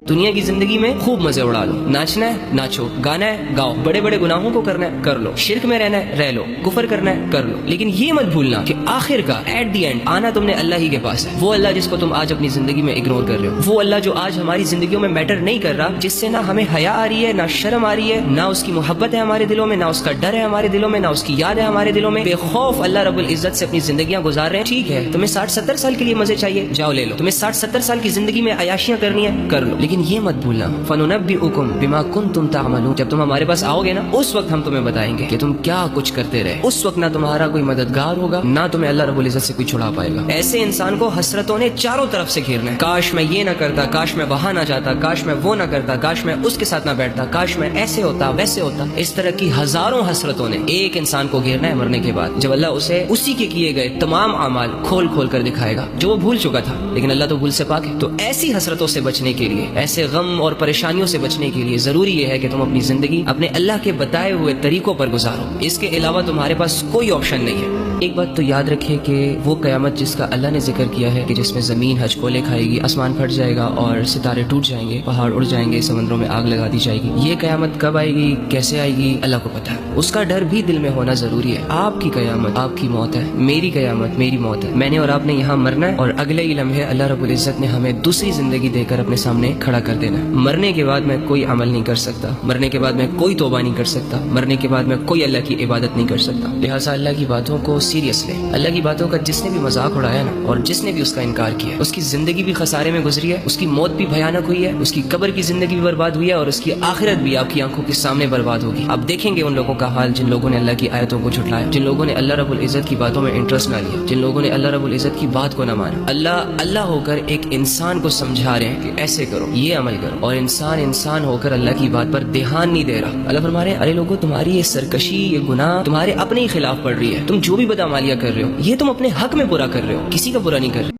دنیا کی زندگی میں خوب مزے اڑا لو، ناچنا ہے ناچو، گانا ہے گاؤ، بڑے بڑے گناہوں کو کرنا ہے کر لو، شرک میں رہنا ہے رہ لو، کفر کرنا ہے کر لو، لیکن یہ مت بھولنا کہ آخر کا ایٹ دی اینڈ آنا تم نے اللہ ہی کے پاس ہے۔ وہ اللہ جس کو تم آج اپنی زندگی میں اگنور کر رہے ہو، وہ اللہ جو آج ہماری زندگیوں میں میٹر نہیں کر رہا، جس سے نہ ہمیں حیا آ رہی ہے نہ شرم آ رہی ہے، نہ اس کی محبت ہے ہمارے دلوں میں، نہ اس کا ڈر ہے ہمارے دلوں میں، نہ اس کی یاد ہے ہمارے دلوں میں، بے خوف اللہ رب العزت سے اپنی زندگیاں گزار رہے ہیں۔ ٹھیک ہے تمہیں 60-70 سال کے لیے مزے چاہیے، جاؤ لے لو، تمہیں 60-70 سال کی زندگی میں عیاشیاں کرنی ہے کر لو، لیکن یہ مت بھولنا فَنُنَبِّئُكُم بِمَا كُنتُمْ تَعْمَلُونَ، جب تم ہمارے پاس آؤ گے نا اس وقت ہم تمہیں بتائیں گے کہ تم کیا کچھ کرتے رہے۔ اس وقت نہ تمہارا کوئی مددگار ہوگا، نہ تمہیں اللہ رب العزت سے کوئی چھڑا پائے گا۔ ایسے انسان کو حسرتوں نے چاروں طرف سے گھیرنا ہے، کاش میں یہ نہ کرتا، کاش میں وہاں نہ جاتا، کاش میں وہ نہ کرتا، کاش میں اس کے ساتھ نہ بیٹھتا، کاش میں ایسے ہوتا ویسے ہوتا۔ اس طرح کی ہزاروں حسرتوں نے ایک انسان کو گھیرنا ہے مرنے کے بعد، جب اللہ اسے اسی کے کیے گئے تمام اعمال کھول کھول کر دکھائے گا جو وہ بھول چکا تھا، لیکن اللہ تو بھول سے پاک ہے۔ تو ایسی حسرتوں سے بچنے کے لیے، ایسے غم اور پریشانیوں سے بچنے کے لیے ضروری یہ ہے کہ تم اپنی زندگی اپنے اللہ کے بتائے ہوئے طریقوں پر گزارو، اس کے علاوہ تمہارے پاس کوئی آپشن نہیں ہے۔ ایک بات تو یاد رکھے کہ وہ قیامت جس کا اللہ نے ذکر کیا ہے کہ جس میں زمین ہج کولے کھائے گی، آسمان پھٹ جائے گا اور ستارے ٹوٹ جائیں گے، پہاڑ اڑ جائیں گے، سمندروں میں آگ لگا دی جائے گی، یہ قیامت کب آئے گی کیسے آئے گی اللہ کو پتہ ہے۔ اس کا ڈر بھی دل میں ہونا ضروری ہے۔ آپ کی قیامت آپ کی موت ہے، میری قیامت میری موت ہے۔ میں نے اور آپ نے یہاں مرنا ہے اور اگلے ہی لمحے اللہ رب العزت نے ہمیں دوسری زندگی دے کر اپنے سامنے کھڑا کر دینا ہے۔ مرنے کے بعد میں کوئی عمل نہیں کر سکتا، مرنے کے بعد میں کوئی توبہ نہیں کر سکتا، مرنے کے بعد میں کوئی اللہ کی عبادت نہیں کر سکتا۔ لہٰذا اللہ کی باتوں کو سیریس لیں۔ اللہ کی باتوں کا جس نے بھی مذاق اڑایا نا اور جس نے بھی اس کا انکار کیا، اس کی زندگی بھی خسارے میں گزری ہے، اس کی موت بھی بھیانک ہوئی ہے، اس کی قبر کی زندگی بھی برباد ہوئی ہے اور اس کی آخرت بھی آپ کی آنکھوں کے سامنے برباد ہوگی۔ آپ دیکھیں گے ان لوگوں کا حال جن لوگوں نے اللہ کی آیتوں کو جھٹلایا، جن لوگوں نے اللہ رب العزت کی باتوں میں انٹرسٹ نہ لیا، جن لوگوں نے اللہ رب العزت کی بات کو نہ مانا۔ اللہ ہو کر ایک انسان کو سمجھا رہے ہیں کہ ایسے کرو، یہ عمل کرو، اور انسان ہو کر اللہ کی بات پر دھیان نہیں دے رہا۔ اللہ فرما رہے ہیں ارے لوگوں تمہاری یہ سرکشی، یہ گناہ تمہارے اپنے ہی خلاف پڑ رہی ہے، تم جو بھی بدعمالیاں کر رہے ہو یہ تم اپنے حق میں برا کر رہے ہو، کسی کا برا نہیں کر رہے۔